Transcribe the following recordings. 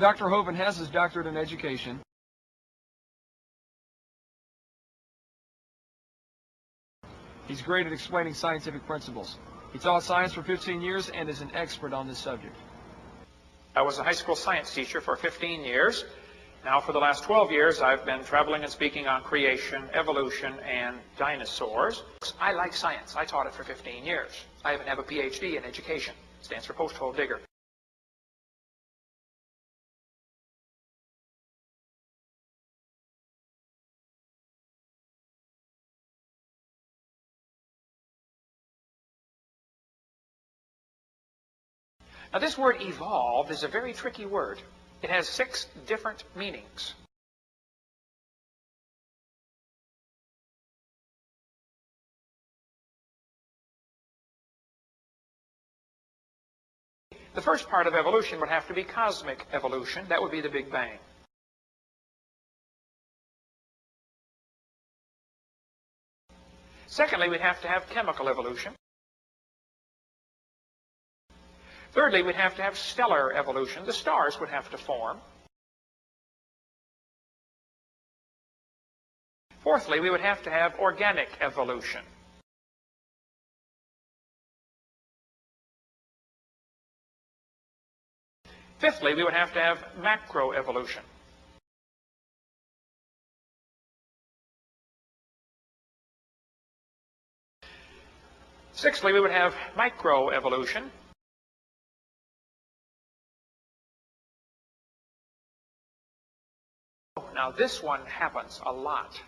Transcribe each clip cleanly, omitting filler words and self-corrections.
Dr. Hovind has his doctorate in education. He's great at explaining scientific principles. He taught science for 15 years and is an expert on this subject. I was a high school science teacher for 15 years. Now for the last 12 years I've been traveling and speaking on creation, evolution, and dinosaurs. I like science. I taught it for 15 years. I even have a PhD in education. It stands for post-hole digger. Now this word evolved is a very tricky word. It has 6 different meanings. The first part of evolution would have to be cosmic evolution. That would be the Big Bang. Secondly, we'd have to have chemical evolution. Thirdly, we'd have to have stellar evolution. The stars would have to form. Fourthly, we would have to have organic evolution. Fifthly, we would have to have macroevolution. Sixthly, we would have microevolution. Now this one happens a lot.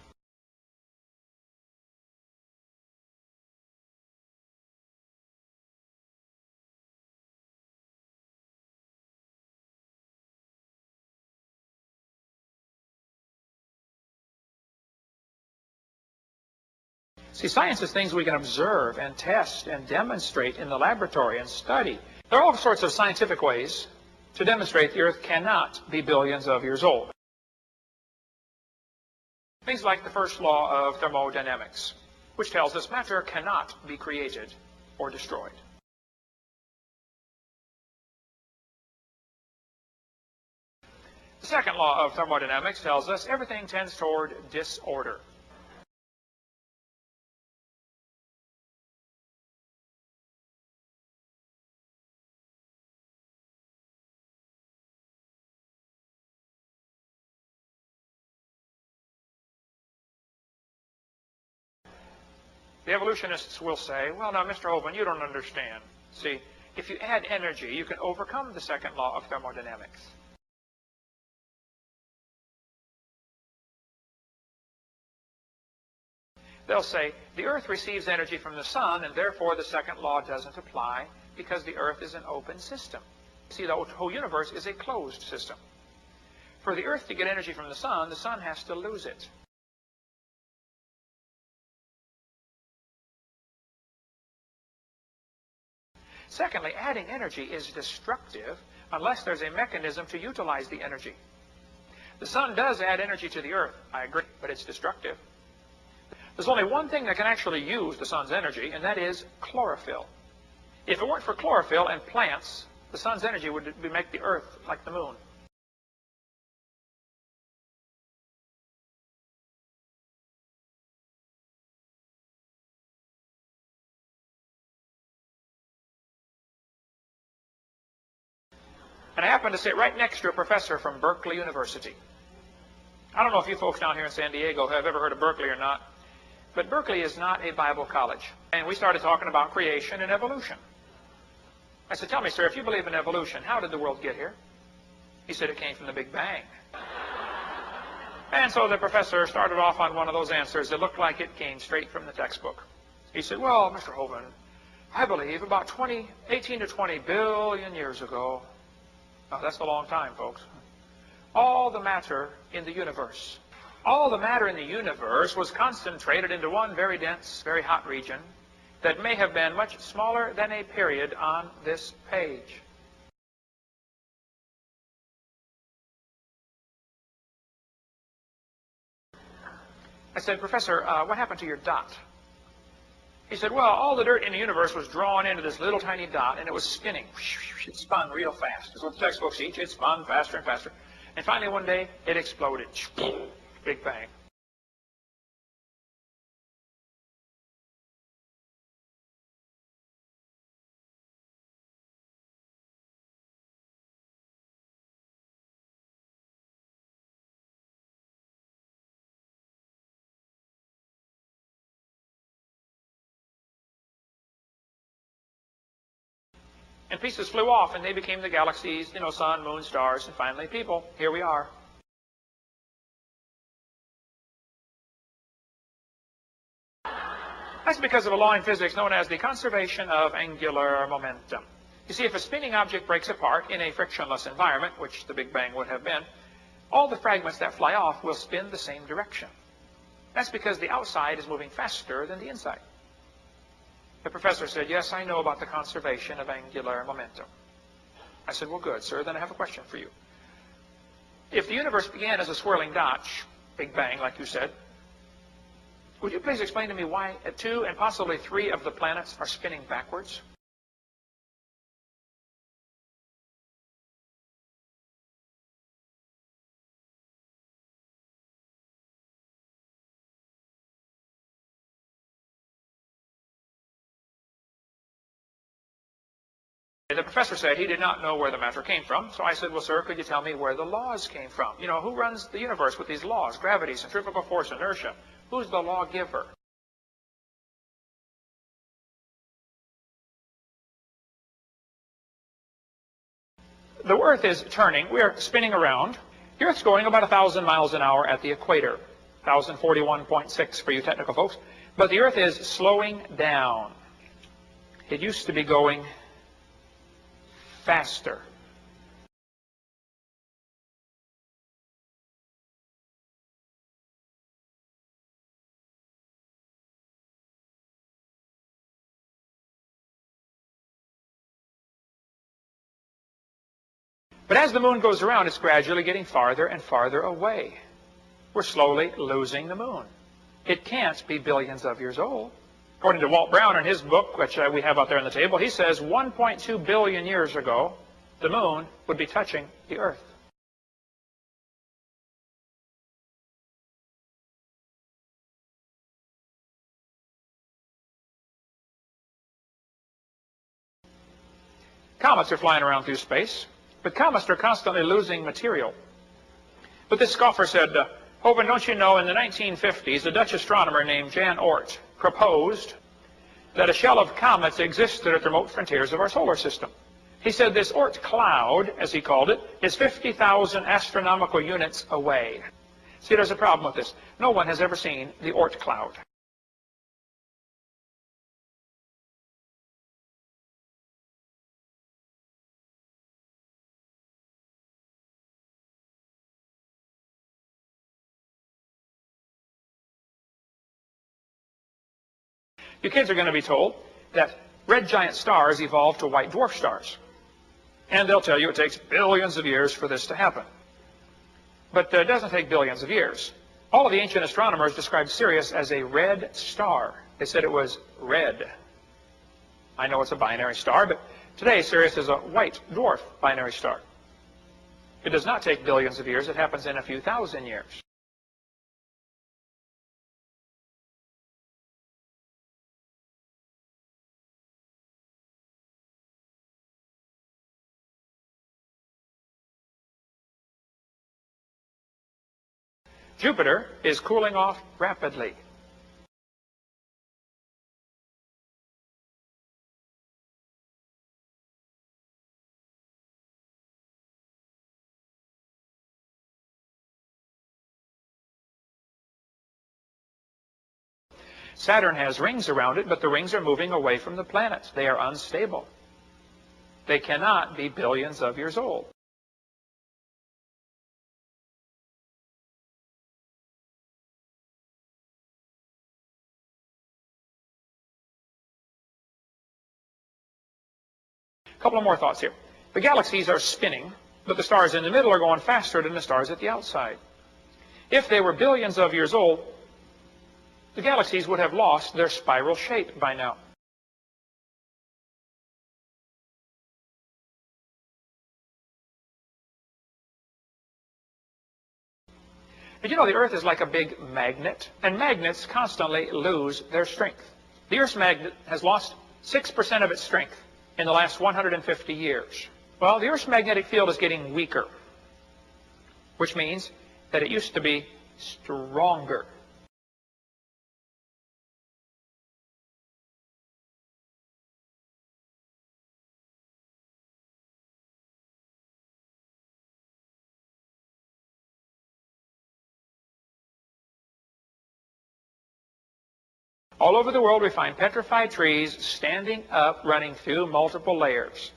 See, science is things we can observe and test and demonstrate in the laboratory and study. There are all sorts of scientific ways to demonstrate the Earth cannot be billions of years old. Things like the first law of thermodynamics, which tells us matter cannot be created or destroyed. The second law of thermodynamics tells us everything tends toward disorder. The evolutionists will say, well, now, Mr. Hovind, you don't understand. See, if you add energy, you can overcome the second law of thermodynamics. They'll say, the Earth receives energy from the sun, and therefore the second law doesn't apply because the Earth is an open system. See, the whole universe is a closed system. For the Earth to get energy from the sun has to lose it. Secondly, adding energy is destructive unless there's a mechanism to utilize the energy. The sun does add energy to the Earth, I agree, but it's destructive. There's only one thing that can actually use the sun's energy, and that is chlorophyll. If it weren't for chlorophyll and plants, the sun's energy would make the Earth like the moon. And I happen to sit right next to a professor from Berkeley University. I don't know if you folks down here in San Diego have ever heard of Berkeley or not, but Berkeley is not a Bible college. And we started talking about creation and evolution. I said, tell me, sir, if you believe in evolution, how did the world get here? He said, it came from the Big Bang. And so the professor started off on one of those answers that looked like it came straight from the textbook. He said, well, Mr. Hovind, I believe about 18 to 20 billion years ago, now, that's a long time, folks. All the matter in the universe was concentrated into one very dense, very hot region that may have been much smaller than a period on this page. I said, Professor, what happened to your dot? He said, well, all the dirt in the universe was drawn into this little tiny dot, and it was spinning. It spun real fast. That's what the textbooks teach. It spun faster and faster. And finally, one day, it exploded. Big bang. And pieces flew off, and they became the galaxies, sun, moon, stars, and finally people. Here we are. That's because of a law in physics known as the conservation of angular momentum. You see, if a spinning object breaks apart in a frictionless environment, which the Big Bang would have been, all the fragments that fly off will spin the same direction. That's because the outside is moving faster than the inside. The professor said, yes, I know about the conservation of angular momentum. I said, well, good, sir. Then I have a question for you. If the universe began as a swirling dot, Big Bang, like you said, would you please explain to me why 2 and possibly 3 of the planets are spinning backwards? The professor said he did not know where the matter came from. So I said, well, sir, could you tell me where the laws came from? Who runs the universe with these laws? Gravity, centrifugal force, inertia. Who's the lawgiver? The Earth is turning. We are spinning around. The Earth's going about 1,000 miles an hour at the equator. 1,041.6 for you technical folks. But the Earth is slowing down. It used to be going faster. But as the moon goes around, it's gradually getting farther and farther away. We're slowly losing the moon. It can't be billions of years old. According to Walt Brown in his book, which we have out there on the table, he says 1.2 billion years ago, the moon would be touching the Earth. Comets are flying around through space, but comets are constantly losing material. But this scoffer said, Hovind, don't you know, in the 1950s, a Dutch astronomer named Jan Oort proposed that a shell of comets existed at the remote frontiers of our solar system. He said this Oort cloud, as he called it, is 50,000 astronomical units away. See, there's a problem with this. No one has ever seen the Oort cloud. You kids are going to be told that red giant stars evolved to white dwarf stars. And they'll tell you it takes billions of years for this to happen. But it doesn't take billions of years. All of the ancient astronomers described Sirius as a red star. They said it was red. I know it's a binary star, but today Sirius is a white dwarf binary star. It does not take billions of years. It happens in a few thousand years. Jupiter is cooling off rapidly. Saturn has rings around it, but the rings are moving away from the planet. They are unstable. They cannot be billions of years old. A couple of more thoughts here. The galaxies are spinning, but the stars in the middle are going faster than the stars at the outside. If they were billions of years old, the galaxies would have lost their spiral shape by now. Did you know the Earth is like a big magnet? And magnets constantly lose their strength. The Earth's magnet has lost 6% of its strength in the last 150 years. Well, the Earth's magnetic field is getting weaker, which means that it used to be stronger. All over the world, we find petrified trees standing up, running through multiple layers.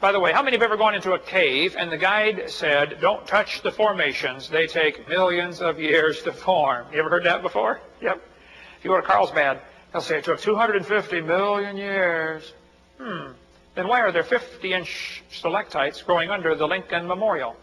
By the way, how many have ever gone into a cave and the guide said, don't touch the formations, they take millions of years to form? You ever heard that before? Yep. If you go to Carlsbad, they'll say it took 250 million years. Then why are there 50-inch stalactites growing under the Lincoln Memorial?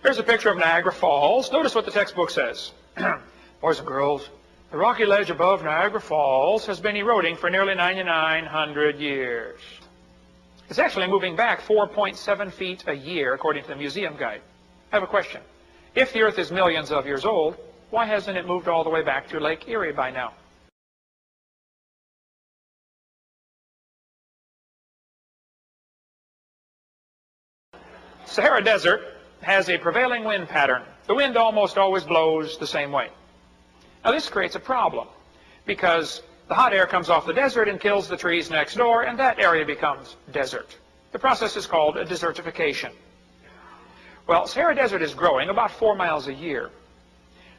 Here's a picture of Niagara Falls. Notice what the textbook says. Boys and girls, the rocky ledge above Niagara Falls has been eroding for nearly 9,900 years. It's actually moving back 4.7 feet a year, according to the museum guide. I have a question. If the Earth is millions of years old, why hasn't it moved all the way back to Lake Erie by now? Sahara Desert has a prevailing wind pattern. The wind almost always blows the same way. Now this creates a problem because the hot air comes off the desert and kills the trees next door, and that area becomes desert. The process is called a desertification. Well, Sahara Desert is growing about 4 miles a year.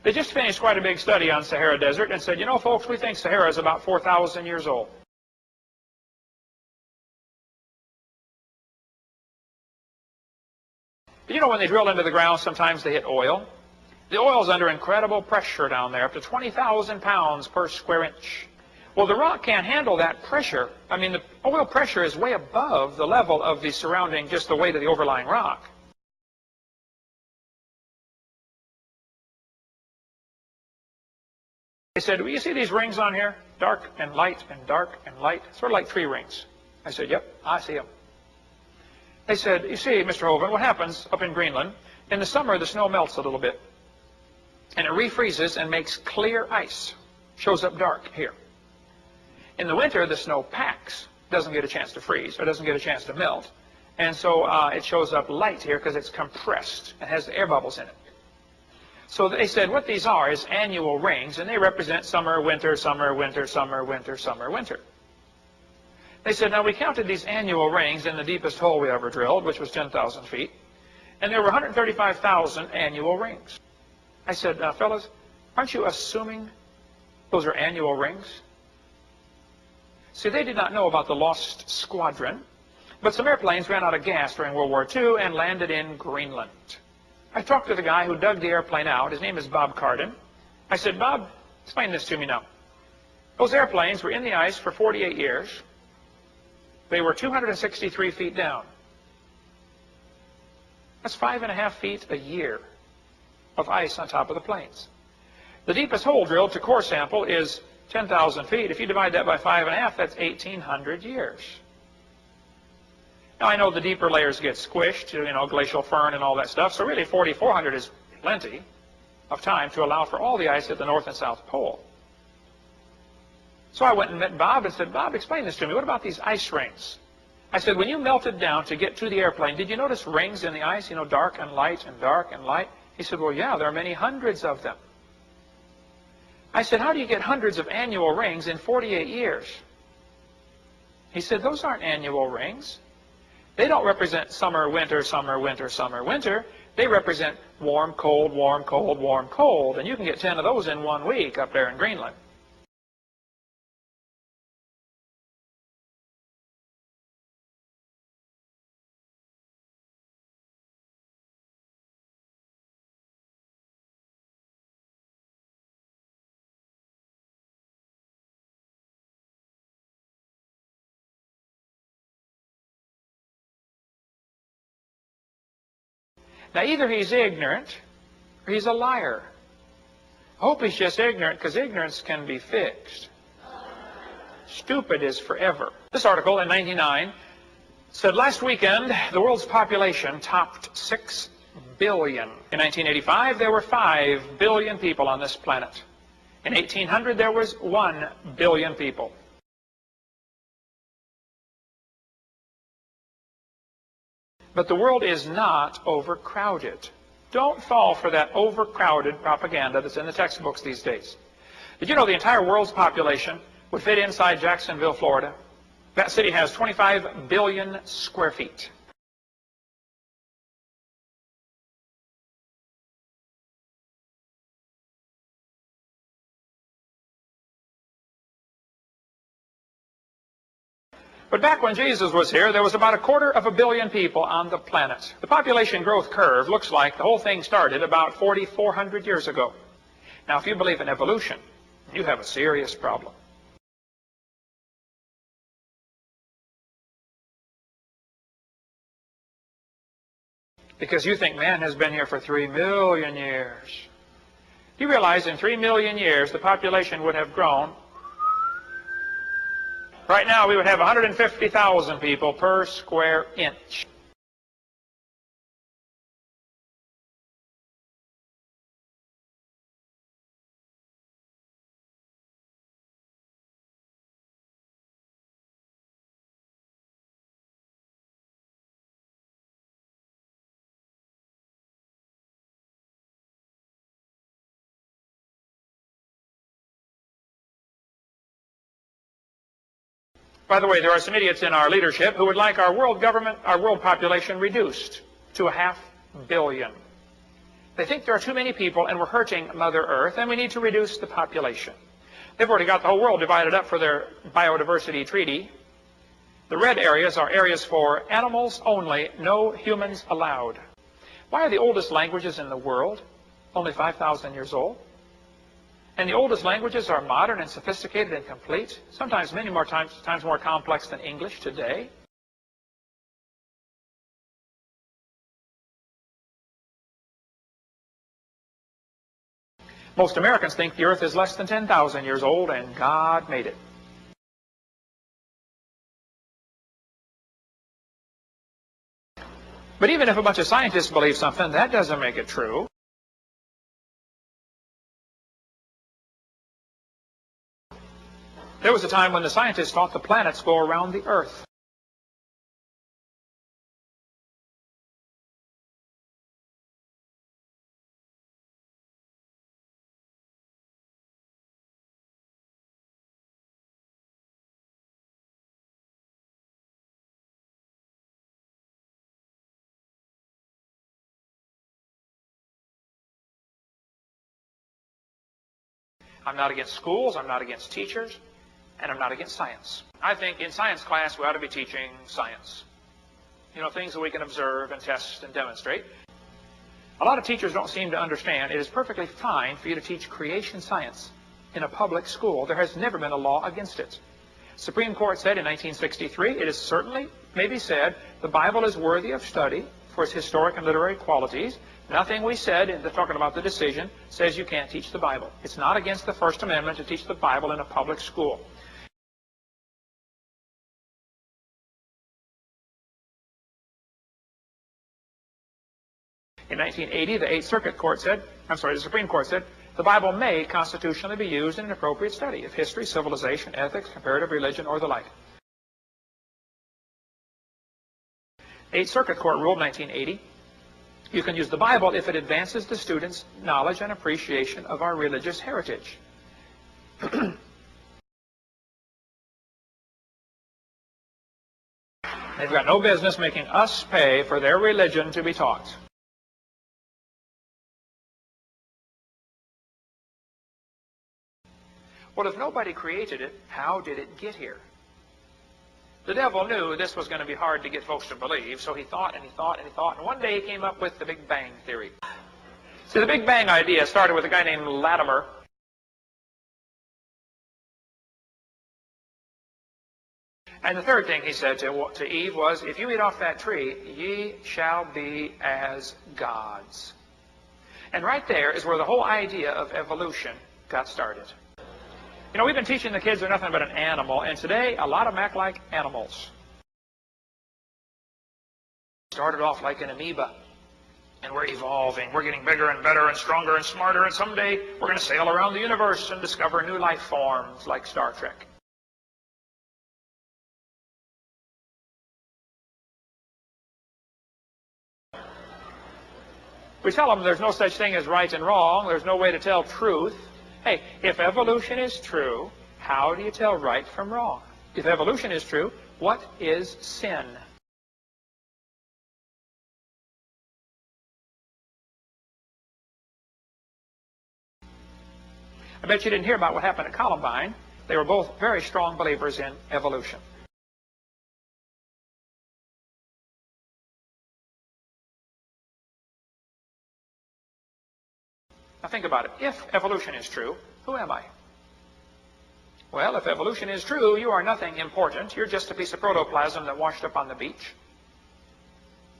They just finished quite a big study on Sahara Desert and said, you know, folks, we think Sahara is about 4,000 years old. You know, when they drill into the ground, sometimes they hit oil. The oil's under incredible pressure down there, up to 20,000 pounds per square inch. Well, the rock can't handle that pressure. I mean, the oil pressure is way above the level of the surrounding, just the weight of the overlying rock. They said, well, you see these rings on here? Dark and light and dark and light. Sort of like tree rings. I said, yep, I see them. They said, you see, Mr. Hovind, what happens up in Greenland, in the summer the snow melts a little bit. And it refreezes and makes clear ice. Shows up dark here. In the winter, the snow packs. Doesn't get a chance to freeze or doesn't get a chance to melt. And so it shows up light here because it's compressed. It has the air bubbles in it. So they said what these are is annual rings, and they represent summer, winter, summer, winter, summer, winter, summer, winter. They said, now we counted these annual rings in the deepest hole we ever drilled, which was 10,000 feet, and there were 135,000 annual rings. I said, fellas, aren't you assuming those are annual rings? See, they did not know about the Lost Squadron, but some airplanes ran out of gas during World War II and landed in Greenland. I talked to the guy who dug the airplane out. His name is Bob Carden. I said, Bob, explain this to me now. Those airplanes were in the ice for 48 years. They were 263 feet down. That's 5.5 feet a year of ice on top of the planes. The deepest hole drilled to core sample is 10,000 feet. If you divide that by 5.5, that's 1,800 years. Now, I know the deeper layers get squished, you know, glacial fern and all that stuff, so really 4,400 is plenty of time to allow for all the ice at the North and South Pole. So I went and met Bob and said, Bob, explain this to me. What about these ice rings? I said, when you melted down to get to the airplane, did you notice rings in the ice, you know, dark and light and dark and light? He said, well, yeah, there are many hundreds of them. I said, how do you get hundreds of annual rings in 48 years? He said, those aren't annual rings. They don't represent summer, winter, summer, winter, summer, winter. They represent warm, cold, warm, cold, warm, cold. And you can get 10 of those in 1 week up there in Greenland. Now, either he's ignorant or he's a liar. I hope he's just ignorant, because ignorance can be fixed. Stupid is forever. This article in 1999 said last weekend the world's population topped 6 billion. In 1985, there were 5 billion people on this planet. In 1800, there was 1 billion people. But the world is not overcrowded. Don't fall for that overcrowded propaganda that's in the textbooks these days. Did you know the entire world's population would fit inside Jacksonville, Florida? That city has 25 billion square feet. But back when Jesus was here, there was about 250 million people on the planet. The population growth curve looks like the whole thing started about 4,400 years ago. Now, if you believe in evolution, you have a serious problem. Because you think man has been here for 3 million years. You realize in 3 million years, the population would have grown. Right now, we would have 150,000 people per square inch. By the way, there are some idiots in our leadership who would like our world government, our world population reduced to 500 million. They think there are too many people and we're hurting Mother Earth and we need to reduce the population. They've already got the whole world divided up for their biodiversity treaty. The red areas are areas for animals only, no humans allowed. Why are the oldest languages in the world only 5,000 years old? And the oldest languages are modern and sophisticated and complete, sometimes many more times more complex than English today. Most Americans think the earth is less than 10,000 years old and God made it. But even if a bunch of scientists believe something, that doesn't make it true. There was a time when the scientists thought the planets go around the Earth. I'm not against schools, I'm not against teachers, and I'm not against science. I think in science class we ought to be teaching science. You know, things that we can observe and test and demonstrate. A lot of teachers don't seem to understand it is perfectly fine for you to teach creation science in a public school. There has never been a law against it. Supreme Court said in 1963, it is certainly, maybe said, the Bible is worthy of study for its historic and literary qualities. Nothing we said in talking about the decision says you can't teach the Bible. It's not against the First Amendment to teach the Bible in a public school. In 1980, the Supreme Court said, the Bible may constitutionally be used in an appropriate study of history, civilization, ethics, comparative religion, or the like. Eighth Circuit Court ruled 1980, you can use the Bible if it advances the student's knowledge and appreciation of our religious heritage. They've got no business making us pay for their religion to be taught. Well, if nobody created it, how did it get here? The devil knew this was going to be hard to get folks to believe, so he thought and he thought and he thought, and one day he came up with the Big Bang Theory. See, the Big Bang idea started with a guy named Latimer. And the third thing he said to Eve was, if you eat off that tree, ye shall be as gods. And right there is where the whole idea of evolution got started. You know, we've been teaching the kids they're nothing but an animal, and today a lot of them act like animals. Started off like an amoeba, and we're evolving. We're getting bigger and better and stronger and smarter, and someday we're going to sail around the universe and discover new life forms like Star Trek. We tell them there's no such thing as right and wrong. There's no way to tell truth. Hey, if evolution is true, how do you tell right from wrong? If evolution is true, what is sin? I bet you didn't hear about what happened at Columbine. They were both very strong believers in evolution. Now think about it. If evolution is true, who am I? Well, if evolution is true, you are nothing important. You're just a piece of protoplasm that washed up on the beach.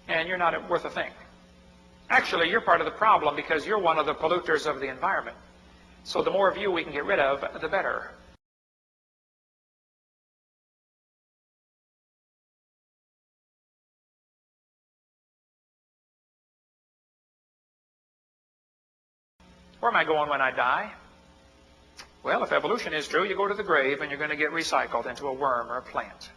And you're not worth a thing. Actually, you're part of the problem because you're one of the polluters of the environment. So the more of you we can get rid of, the better. Where am I going when I die? Well, if evolution is true, you go to the grave and you're going to get recycled into a worm or a plant.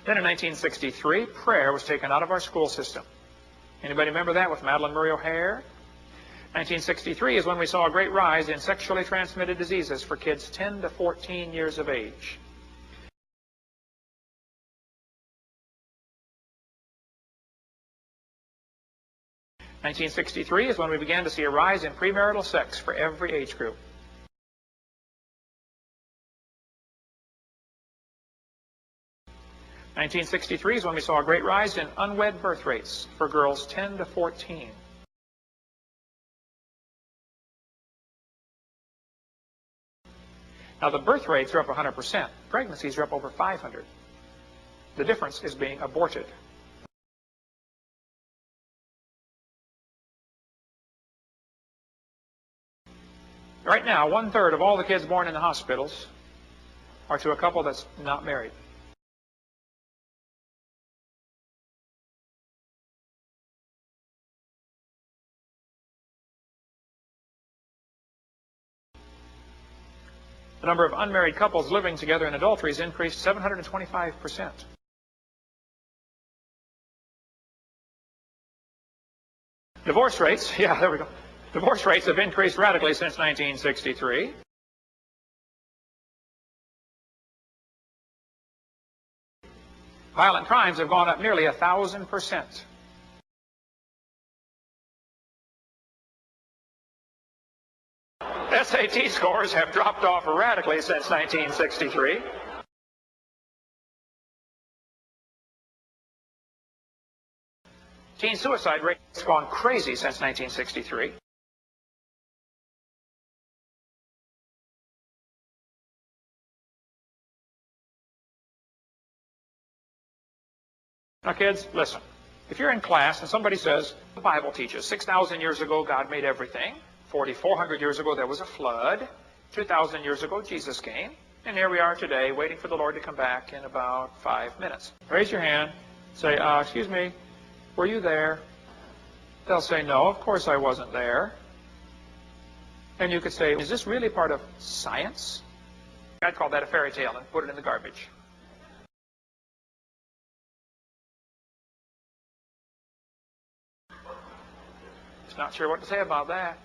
Then in 1963, prayer was taken out of our school system. Anybody remember that with Madeleine Murray O'Hair? 1963 is when we saw a great rise in sexually transmitted diseases for kids 10 to 14 years of age. (1963) is when we began to see a rise in premarital sex for every age group. (1963) is when we saw a great rise in unwed birth rates for girls 10 to 14. Now, the birth rates are up 100%. Pregnancies are up over 500. The difference is being aborted. Right now, 1/3 of all the kids born in the hospitals are to a couple that's not married. The number of unmarried couples living together in adultery has increased 725%. Divorce rates, yeah, there we go. Divorce rates have increased radically since 1963. Violent crimes have gone up nearly 1,000%. SAT scores have dropped off radically since 1963. Teen suicide rate has gone crazy since 1963. Now, kids, listen. If you're in class and somebody says, the Bible teaches 6,000 years ago God made everything, 4,400 years ago there was a flood, 2,000 years ago Jesus came, and here we are today waiting for the Lord to come back in about 5 minutes. Raise your hand. Say, excuse me, were you there? They'll say, no, of course I wasn't there. And you could say, is this really part of science? I'd call that a fairy tale and put it in the garbage. Not sure what to say about that.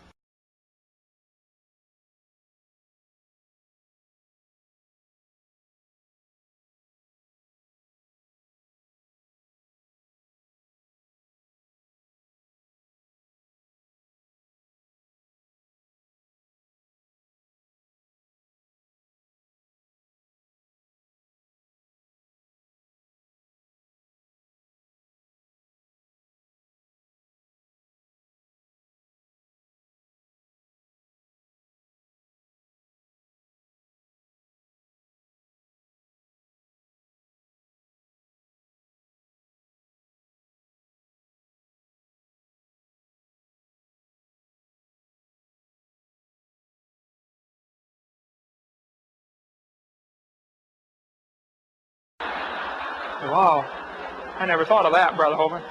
Wow. I never thought of that, Brother Hovind.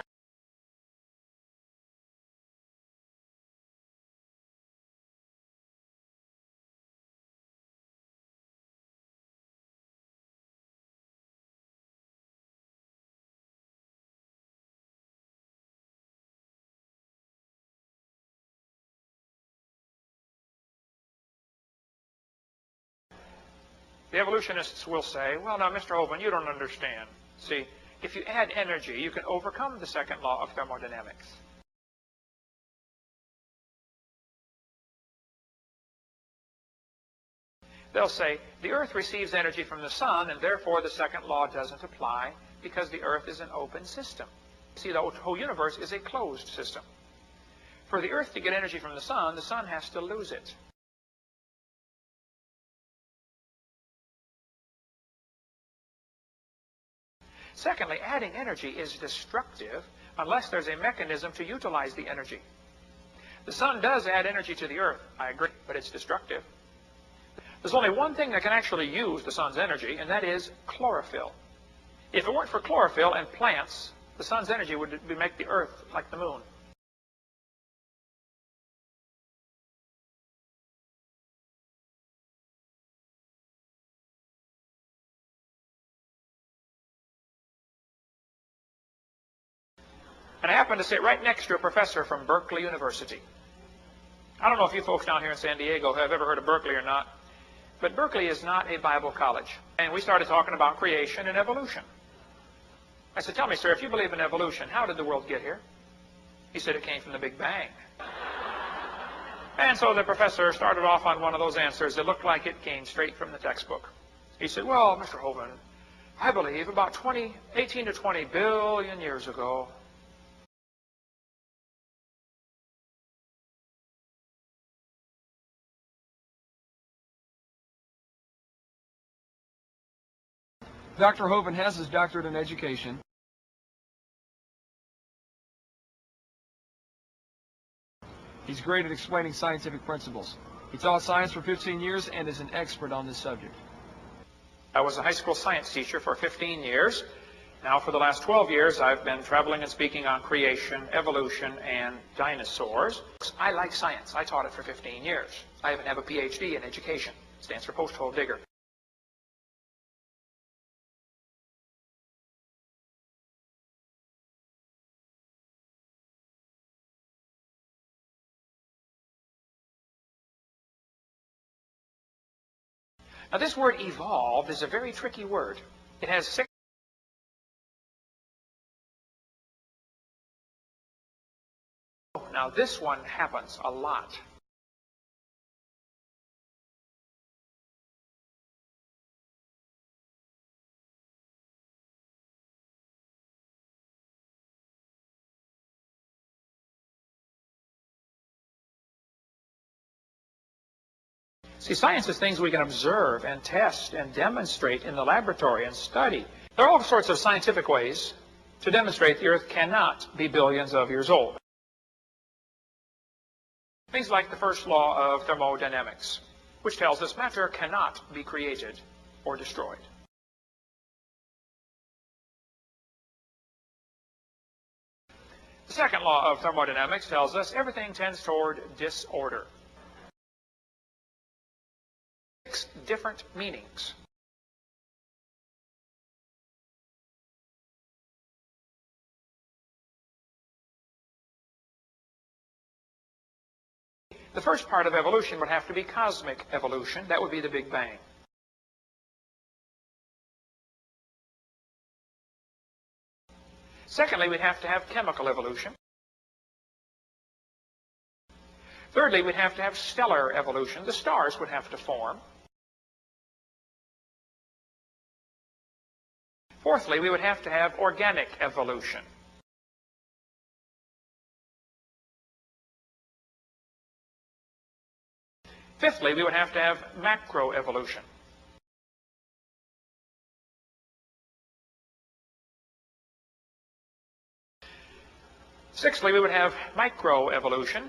The evolutionists will say, well, now, Mr. Hovind, you don't understand. See, if you add energy, you can overcome the second law of thermodynamics. They'll say, the Earth receives energy from the sun, and therefore the second law doesn't apply because the Earth is an open system. See, the whole universe is a closed system. For the Earth to get energy from the sun has to lose it. Secondly, adding energy is destructive unless there's a mechanism to utilize the energy. The sun does add energy to the Earth, I agree, but it's destructive. There's only one thing that can actually use the sun's energy, and that is chlorophyll. If it weren't for chlorophyll and plants, the sun's energy would make the Earth like the moon. And I happen to sit right next to a professor from Berkeley University. I don't know if you folks down here in San Diego have ever heard of Berkeley or not, but Berkeley is not a Bible college. And we started talking about creation and evolution. I said, tell me, sir, if you believe in evolution, how did the world get here? He said, it came from the Big Bang. And so the professor started off on one of those answers that looked like it came straight from the textbook. He said, well, Mr. Hovind, I believe about 18 to 20 billion years ago, Dr. Hovind has his doctorate in education. He's great at explaining scientific principles. He taught science for 15 years and is an expert on this subject. I was a high school science teacher for 15 years. Now for the last 12 years, I've been traveling and speaking on creation, evolution, and dinosaurs. I like science. I taught it for 15 years. I even have a PhD in education. It stands for post-hole digger. Now this word evolved is a very tricky word. It has 6. Now this one happens a lot. See, science is things we can observe and test and demonstrate in the laboratory and study. There are all sorts of scientific ways to demonstrate the Earth cannot be billions of years old. Things like the first law of thermodynamics, which tells us matter cannot be created or destroyed. The second law of thermodynamics tells us everything tends toward disorder. 6 different meanings. The first part of evolution would have to be cosmic evolution. That would be the Big Bang. Secondly, we'd have to have chemical evolution. Thirdly, we'd have to have stellar evolution. The stars would have to form. Fourthly, we would have to have organic evolution. Fifthly, we would have to have macroevolution. Sixthly, we would have microevolution.